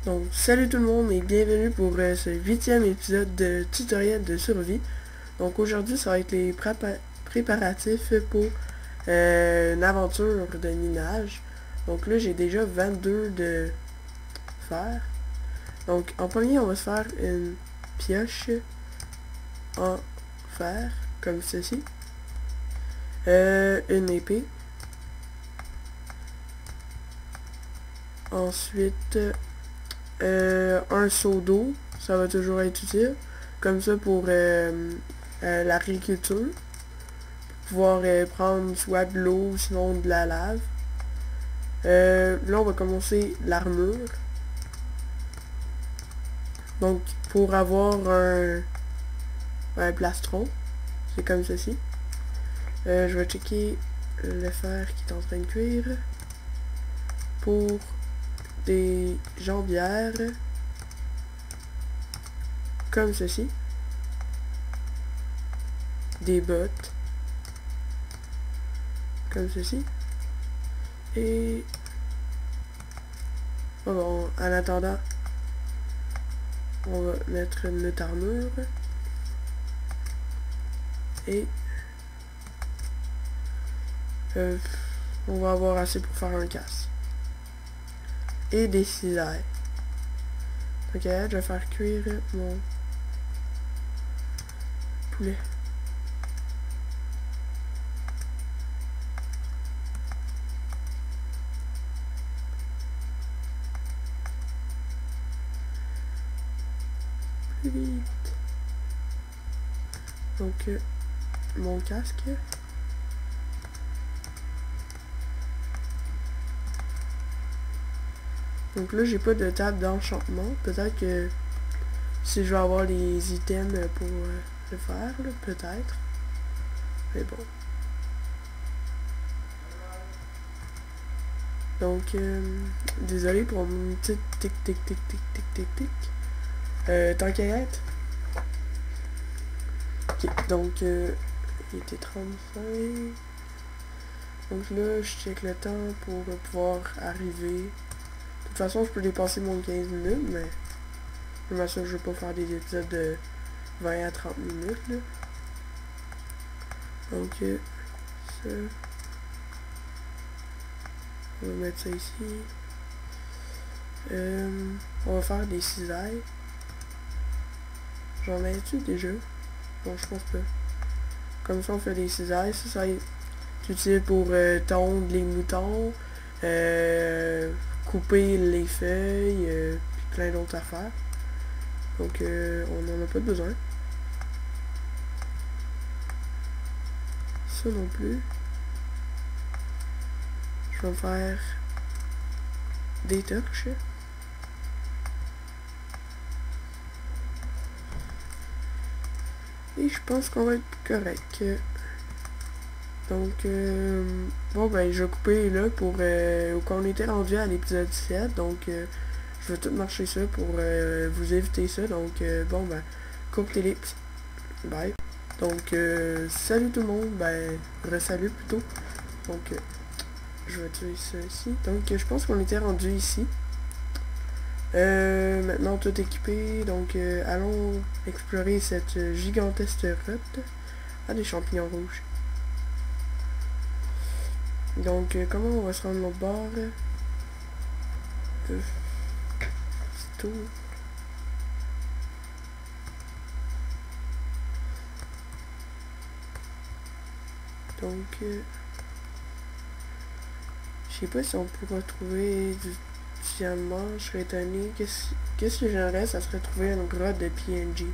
Donc salut tout le monde et bienvenue pour ce 8e épisode de tutoriel de survie. Donc aujourd'hui ça va être les préparatifs pour une aventure de minage. Donc là j'ai déjà 22 de fer. Donc en premier on va se faire une pioche en fer comme ceci. Une épée. Ensuite un seau d'eau, ça va toujours être utile, comme ça pour l'agriculture, pouvoir prendre soit de l'eau, sinon de la lave. Là on va commencer l'armure. Donc pour avoir un plastron, c'est comme ceci. Je vais checker le fer qui est en train de cuire. Pour des jambières comme ceci, des bottes comme ceci, et bon, en attendant on va mettre notre armure et on va avoir assez pour faire un casque et des cisailles. Ok, je vais faire cuire mon poulet. Plus vite. Donc, mon casque. Donc là, j'ai pas de table d'enchantement. Peut-être que si je vais avoir les items pour le faire, peut-être. Mais bon. Donc, désolé pour mon petit tic. Tant qu'à être. Ok, donc, il était 35. Donc là, je check le temps pour pouvoir arriver. De toute façon, je peux dépasser mon 15 minutes, mais je m'assure que je vais pas faire des épisodes de 20 à 30 minutes. Là. Donc, ça. On va mettre ça ici. On va faire des cisailles. J'en ai-tu déjà? Bon, je pense pas. Comme ça, on fait des cisailles. Ça est utile pour tondre les moutons. Couper les feuilles, puis plein d'autres affaires. Donc on n'en a pas besoin. Ça non plus. Je vais faire des torches. Et je pense qu'on va être correct. Donc, bon ben, je vais couper là pour quand on était rendu à l'épisode 7, donc je vais tout marcher ça pour vous éviter ça, donc bon ben, coupe l'ellipse, bye. Donc, salut tout le monde, ben, re-salut plutôt, donc je vais tuer ça ici, donc je pense qu'on était rendu ici. Maintenant tout équipé, donc allons explorer cette gigantesque grotte. Ah, des champignons rouges. Donc, comment on va se rendre au bord? C'est tout. Donc, je sais pas si on pourra trouver du diamant. Je serais étonné. Qu'est-ce que j'aimerais, ça serait trouver une grotte de PNG.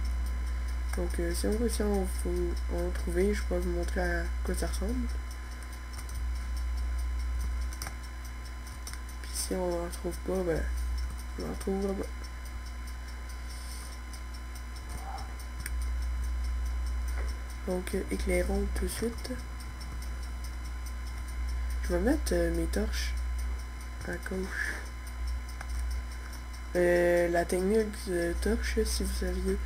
Donc, si on réussit à en trouver, je peux vous montrer à quoi ça ressemble. Si on n'en trouve pas, ben, on en trouvera pas. Donc, éclairons tout de suite. Je vais mettre mes torches à gauche. La technique de torche, si vous saviez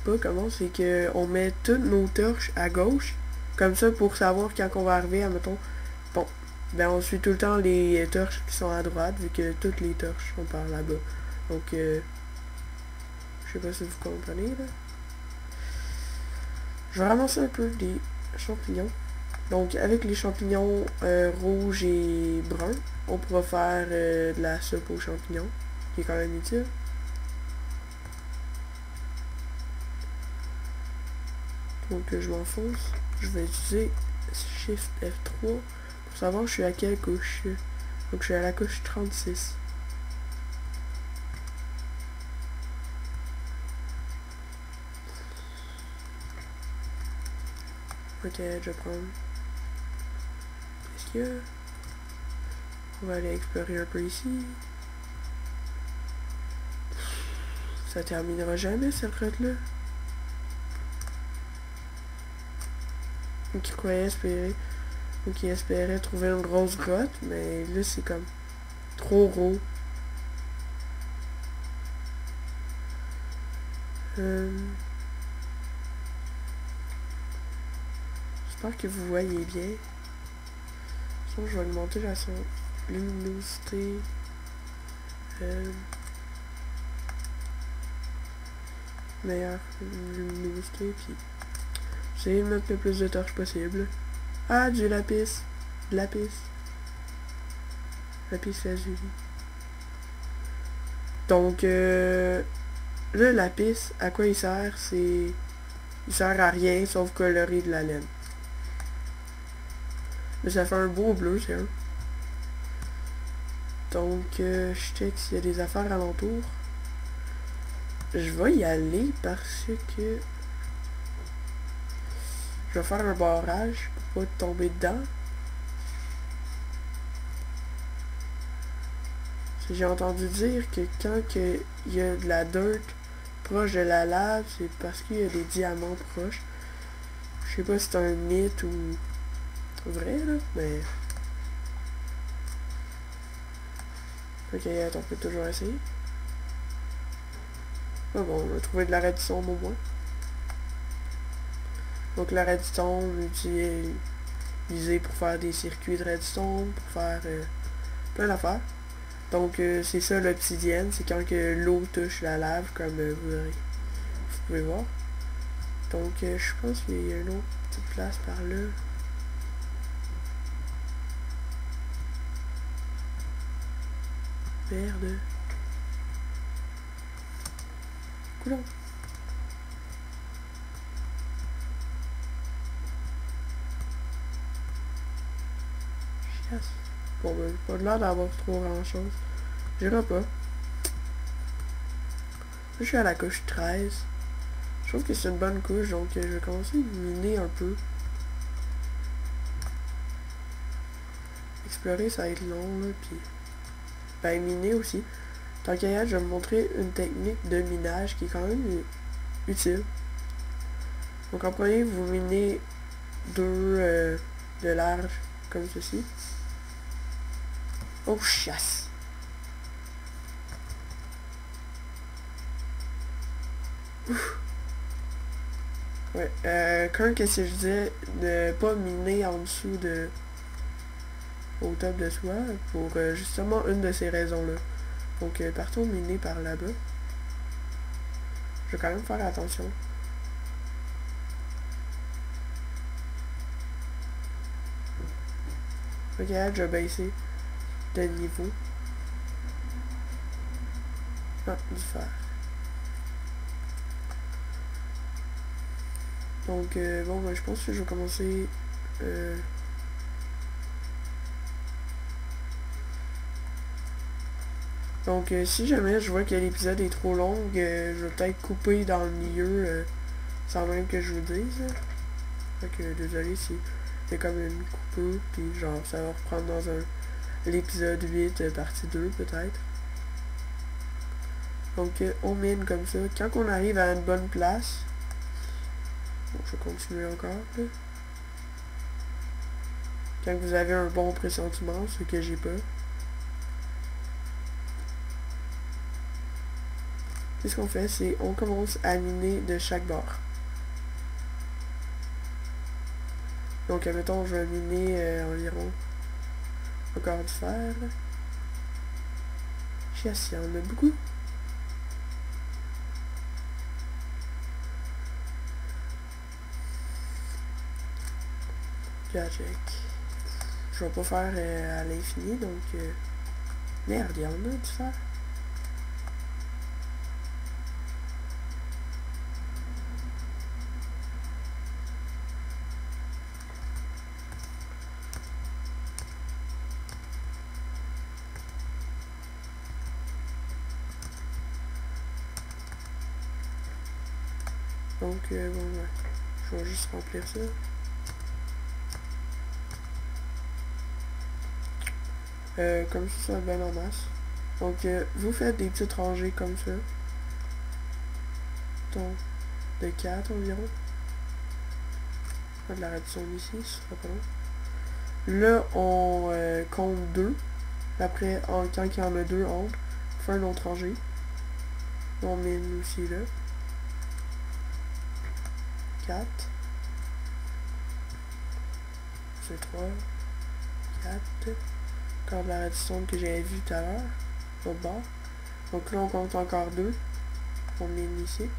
pas comment, c'est que on met toutes nos torches à gauche. Comme ça, pour savoir quand on va arriver, admettons, ben on suit tout le temps les torches qui sont à droite, vu que toutes les torches sont par là-bas. Donc, je sais pas si vous comprenez, là. Je vais ramasser un peu des champignons. Donc, avec les champignons rouges et bruns, on pourra faire de la soupe aux champignons, qui est quand même utile. Donc, je m'enfonce. Je vais utiliser Shift F3 pour savoir je suis à quelle couche. Donc, je suis à la couche 36. Ok, je vais prendre... Qu'est-ce qu'il y a? On va aller explorer un peu ici. Ça terminera jamais cette grotte-là. Donc, il croyait espérer... Donc, il espérait trouver une grosse grotte, mais là, c'est comme trop gros. J'espère que vous voyez bien. Sinon, je vais augmenter la son luminosité. Meilleure luminosité, puis j'essaie de mettre le plus de torches possible. Ah, du lapis. Lapis. Lapis lazuli. Donc, le lapis, à quoi il sert? Il sert à rien sauf colorer de la laine. Mais ça fait un beau bleu, c'est un. Donc, je check s'il y a des affaires alentour. Je vais y aller parce que je vais faire un barrage pour pas tomber dedans. J'ai entendu dire que quand il y a de la dirt proche de la lave, c'est parce qu'il y a des diamants proches. Je sais pas si c'est un mythe ou vrai, là, mais... Ok, attends, on peut toujours essayer. Ah bon, on a trouvé de la redstone au moins. Donc la redstone utilisée pour faire des circuits de redstone, pour faire plein d'affaires. Donc c'est ça l'obsidienne, c'est quand que l'eau touche la lave, comme vous pouvez voir. Donc je pense qu'il y a une autre petite place par là. Merde. Coulon. Chiasse. Bon ben, pas de l'air d'avoir trop grand chose. J'irai pas. Là, je suis à la couche 13. Je trouve que c'est une bonne couche, donc je vais commencer à miner un peu. Explorer, ça va être long, là, puis... Ben, miner aussi. Tant qu'à y être, je vais vous montrer une technique de minage qui est quand même utile. Donc, en premier, vous minez 2 de large, comme ceci. Oh, chasse! Ouf! Ouais, quand qu'est-ce que je disais, ne pas miner en dessous de... au top de soi, pour justement une de ces raisons-là. Donc, partons miner par là-bas. Je vais quand même faire attention. Ok, je vais baisser de niveau. Ah, du fer. Donc, bon, ben, je pense que je vais commencer... Donc, si jamais je vois que l'épisode est trop long, je vais peut-être couper dans le milieu sans même que je vous dise. Fait que, désolé si c'est comme une coupure, puis genre, ça va reprendre dans l'épisode 8, partie 2, peut-être. Donc, on mine comme ça. Quand on arrive à une bonne place... Bon, je vais continuer encore, là. Quand vous avez un bon pressentiment, ce que j'ai pas. Ce qu'on fait, c'est on commence à miner de chaque bord. Donc, admettons, je vais miner environ encore du fer. Chiasse, il y en a beaucoup. Là, check. Je vais pas faire à l'infini, donc... merde, il y en a du fer. Donc, bon, ouais. Je vais juste remplir ça. Comme ça, ça va bien en masse. Donc, vous faites des petites rangées comme ça. Donc, de 4 environ. De la reddition ici, ce sera pas long. Là, on compte 2. Après, quand il y en a 2 entre, on fait une autre rangée. On met une aussi là. 4. C'est 3. 4. Encore de la reddition que j'avais vu tout à l'heure. Au bord. Donc là, on compte encore 2. On met une ici.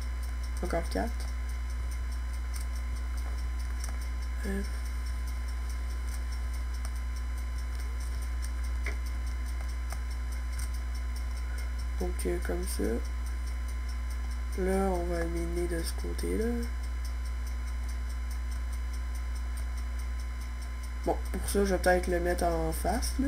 Encore 4. Donc, comme ça. Là, on va miner de ce côté-là. Bon, pour ça, je vais peut-être le mettre en face, là.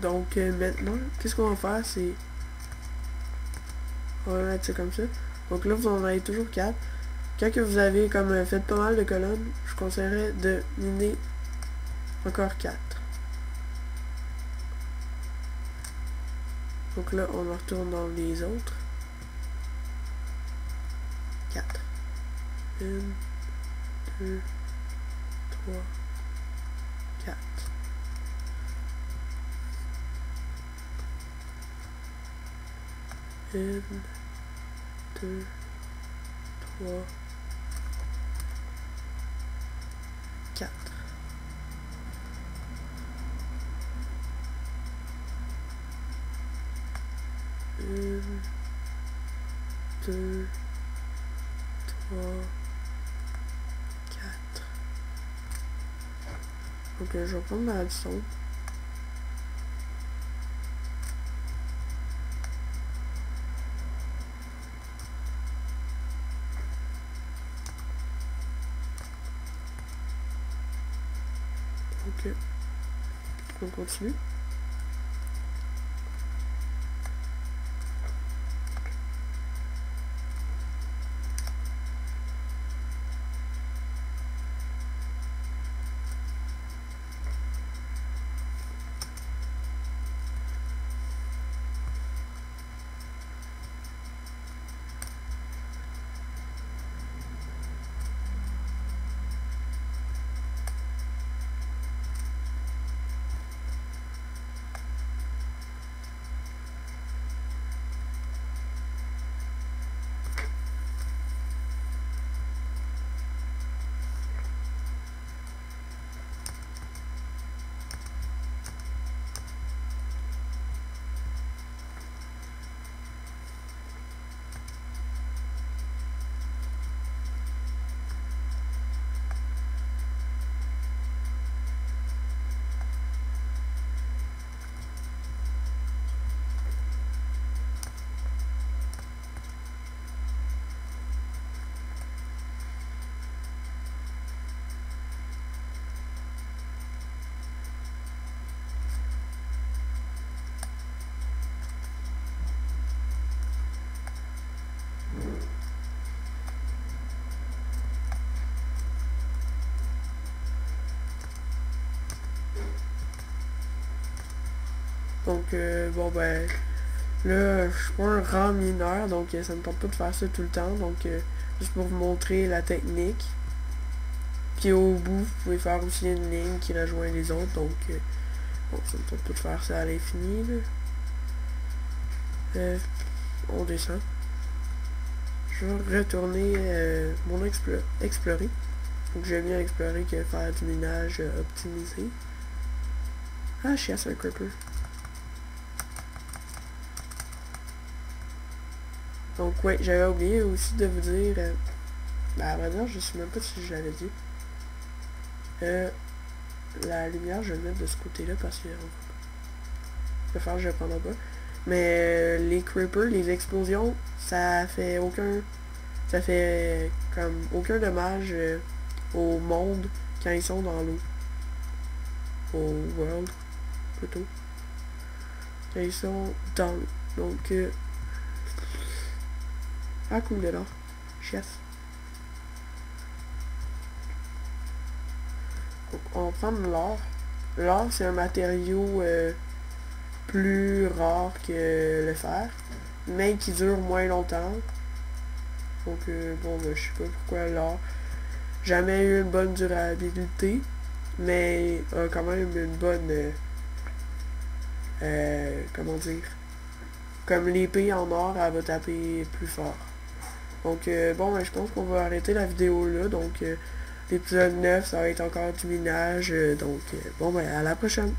Donc, maintenant, qu'est-ce qu'on va faire, c'est... On va mettre ça comme ça. Donc là, vous en avez toujours 4. Quand que vous avez comme fait pas mal de colonnes, je conseillerais de miner encore 4. Donc là, on retourne dans les autres. 4. 1, 2, 3, 4. Une, 2, 3, 4. Une, 2, 3, 4. Donc je vais prendre ma addition. Ok. On continue. Donc, bon, ben, là, je suis pas un grand mineur, donc ça me tente pas de faire ça tout le temps. Donc, juste pour vous montrer la technique. Puis au bout, vous pouvez faire aussi une ligne qui rejoint les autres. Donc, bon, ça me tente pas de faire ça à l'infini, là. On descend. Je vais retourner mon explorer. Donc j'aime bien explorer que faire du minage optimisé. Ah, je chasse un creeper. Donc ouais, j'avais oublié aussi de vous dire, ben à vrai dire, je sais même pas si je l'avais dit. La lumière, je vais le mettre de ce côté-là parce que je vais faire, je ne prendrai pas. Mais les creepers, les explosions, ça fait comme aucun dommage au monde quand ils sont dans l'eau. Au world, plutôt. Quand ils sont dans l'eau. Donc, ah cool de l'or. Chef. Donc, on va prendre l'or. L'or, c'est un matériau plus rare que le fer, mais qui dure moins longtemps. Donc, bon, ben, je sais pas pourquoi l'or. Jamais eu une bonne durabilité, mais a quand même une bonne. Comment dire. Comme l'épée en or, elle va taper plus fort. Donc, bon, ben, je pense qu'on va arrêter la vidéo là. Donc, l'épisode 9, ça va être encore du minage. Donc, bon, ben, à la prochaine.